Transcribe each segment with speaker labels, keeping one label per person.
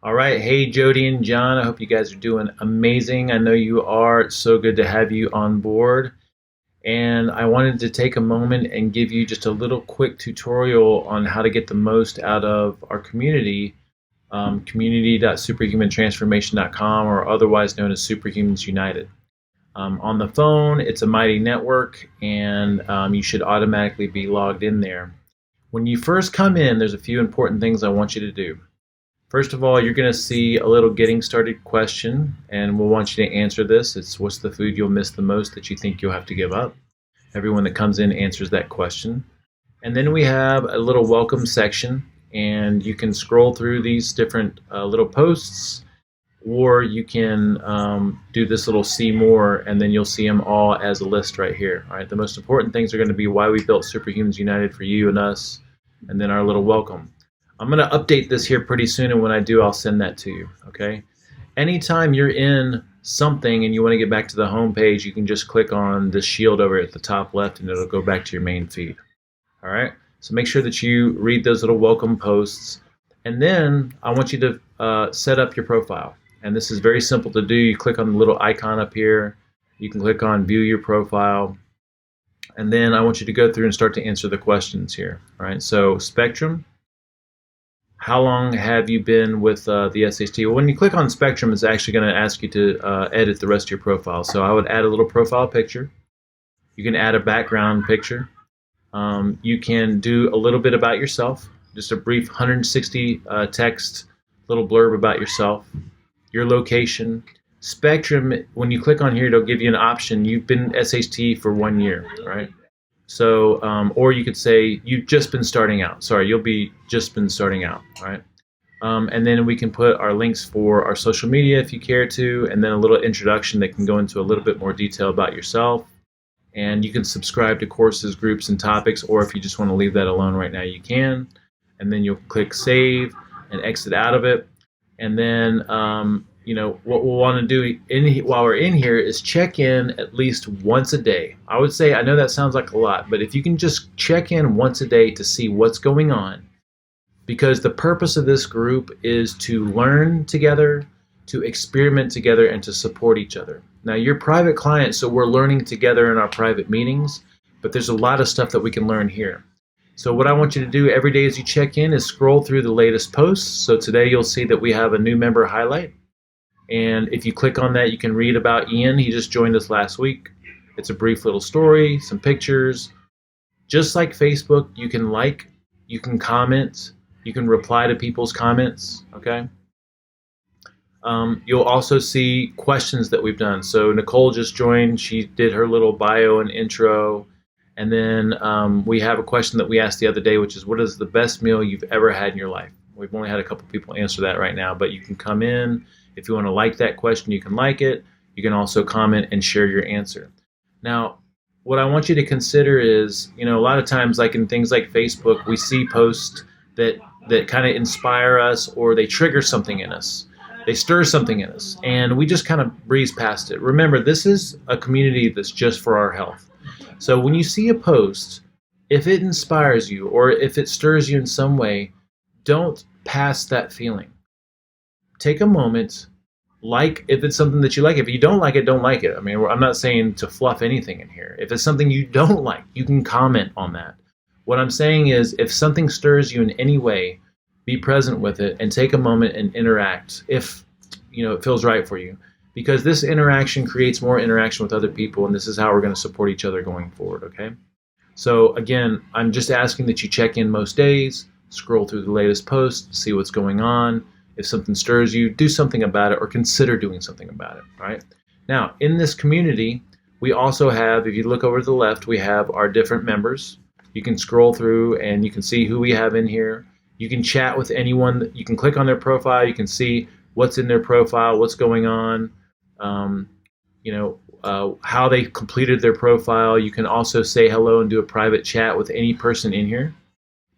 Speaker 1: All right. Hey, Jody and John. I hope you guys are doing amazing. I know you are. It's so good to have you on board. And I wanted to take a moment and give you just a little quick tutorial on how to get the most out of our community, community.superhumantransformation.com, or otherwise known as Superhumans United. On the phone, it's a mighty network, and you should automatically be logged in there. When you first come in, there's a few important things I want you to do. First of all, you're going to see a little getting started question, and we'll want you to answer this. It's what's the food you'll miss the most that you think you'll have to give up? Everyone that comes in answers that question. And then we have a little welcome section, and you can scroll through these different little posts, or you can do this little see more, and then you'll see them all as a list right here. All right, the most important things are going to be why we built Superhumans United for you and us, and then our little welcome. I'm going to update this here pretty soon, and when I do, I'll send that to you, okay? Anytime you're in something and you want to get back to the home page, you can just click on this shield over at the top left, and it'll go back to your main feed, all right? So make sure that you read those little welcome posts, and then I want you to set up your profile. And this is very simple to do. You click on the little icon up here. You can click on View Your Profile, and then I want you to go through and start to answer the questions here, all right? So Spectrum. How long have you been with the SHT? Well, when you click on Spectrum, it's actually going to ask you to edit the rest of your profile. So I would add a little profile picture. You can add a background picture. You can do a little bit about yourself, just a brief 160 text little blurb about yourself, your location. Spectrum, when you click on here, it'll give you an option. You've been SHT for 1 year, right? So, or you could say you've just been starting out. Sorry, you'll be just been starting out, right? And then we can put our links for our social media if you care to, and then a little introduction that can go into a little bit more detail about yourself. And you can subscribe to courses, groups, and topics, or if you just want to leave that alone right now, you can. And then you'll click save and exit out of it. And then what we'll want to do while we're in here is check in at least once a day. I would say, I know that sounds like a lot, but if you can just check in once a day to see what's going on, because the purpose of this group is to learn together, to experiment together, and to support each other. Now, you're private clients, so we're learning together in our private meetings, but there's a lot of stuff that we can learn here. So what I want you to do every day as you check in is scroll through the latest posts. So today you'll see that we have a new member highlight. And if you click on that, you can read about Ian. He just joined us last week. It's a brief little story, some pictures. Just like Facebook, you can like, you can comment, you can reply to people's comments, okay? You'll also see questions that we've done. So Nicole just joined. She did her little bio and intro. And then we have a question that we asked the other day, which is, what is the best meal you've ever had in your life? We've only had a couple people answer that right now, but you can come in. If you want to like that question, you can like it. You can also comment and share your answer. Now, what I want you to consider is, a lot of times, like in things like Facebook, we see posts that kind of inspire us, or they trigger something in us. They stir something in us, and we just kind of breeze past it. Remember, this is a community that's just for our health. So when you see a post, if it inspires you or if it stirs you in some way, don't pass that feeling. Take a moment, like if it's something that you like. If you don't like it, don't like it. I mean, I'm not saying to fluff anything in here. If it's something you don't like, you can comment on that. What I'm saying is, if something stirs you in any way, be present with it and take a moment and interact if it feels right for you. Because this interaction creates more interaction with other people, and this is how we're going to support each other going forward, okay? So again, I'm just asking that you check in most days, scroll through the latest posts, see what's going on. If something stirs you, do something about it, or consider doing something about it, right? Now, in this community, we also have, if you look over to the left, we have our different members. You can scroll through and you can see who we have in here. You can chat with anyone. You can click on their profile. You can see what's in their profile, what's going on, how they completed their profile. You can also say hello and do a private chat with any person in here,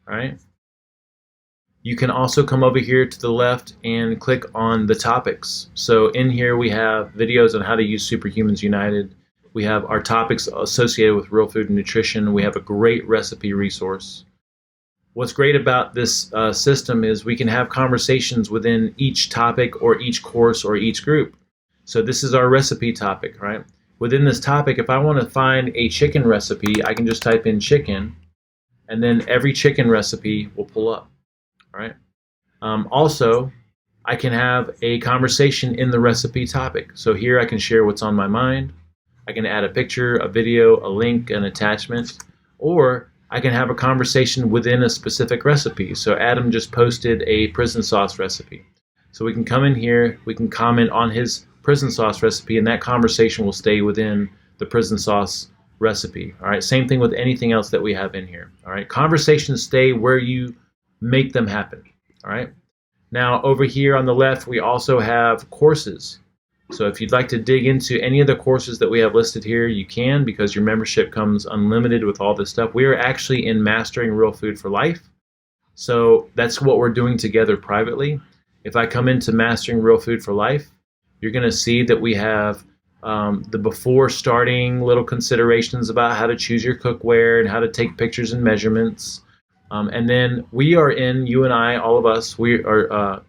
Speaker 1: right? You can also come over here to the left and click on the topics. So in here we have videos on how to use Superhumans United. We have our topics associated with real food and nutrition. We have a great recipe resource. What's great about this system is we can have conversations within each topic or each course or each group. So this is our recipe topic, right? Within this topic, if I want to find a chicken recipe, I can just type in chicken, and then every chicken recipe will pull up, all right? Also, I can have a conversation in the recipe topic. So here I can share what's on my mind. I can add a picture, a video, a link, an attachment, or I can have a conversation within a specific recipe. So Adam just posted a prison sauce recipe. So we can come in here, we can comment on his prison sauce recipe, and that conversation will stay within the prison sauce recipe. All right, same thing with anything else that we have in here. All right, conversations stay where you make them happen. All right, now over here on the left, we also have courses. So if you'd like to dig into any of the courses that we have listed here, you can, because your membership comes unlimited with all this stuff. We are actually in Mastering Real Food for Life. So that's what we're doing together privately. If I come into Mastering Real Food for Life, you're going to see that we have the before starting little considerations about how to choose your cookware and how to take pictures and measurements. And then we are in, you and I, all of us, we are,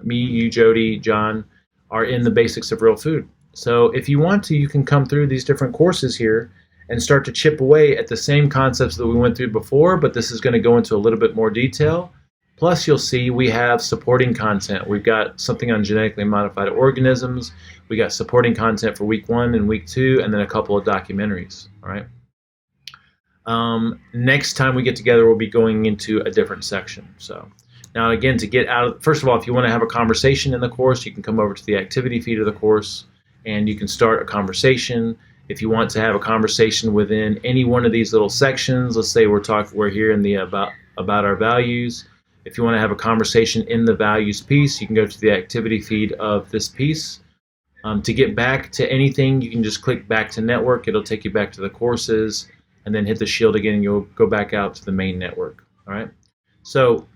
Speaker 1: me, you, Jody, John, are in the basics of real food. So if you want to, you can come through these different courses here and start to chip away at the same concepts that we went through before, but this is going to go into a little bit more detail. Plus, you'll see we have supporting content. We've got something on genetically modified organisms. We got supporting content for week 1 and week 2, and then a couple of documentaries. All right. Next time we get together, we'll be going into a different section. So now, again, to get out of, first of all, if you want to have a conversation in the course, you can come over to the activity feed of the course, and you can start a conversation. If you want to have a conversation within any one of these little sections, let's say we're here in the about our values. If you want to have a conversation in the values piece, you can go to the activity feed of this piece. To get back to anything, you can just click back to network. It'll take you back to the courses, and then hit the shield again, and you'll go back out to the main network. All right. So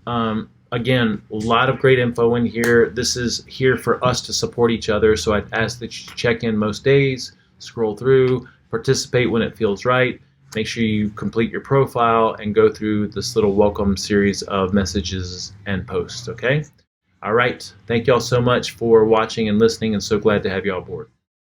Speaker 1: again, a lot of great info in here. This is here for us to support each other. So I'd ask that you check in most days, scroll through, participate when it feels right. Make sure you complete your profile and go through this little welcome series of messages and posts, okay? All right. Thank you all so much for watching and listening, and so glad to have you all aboard.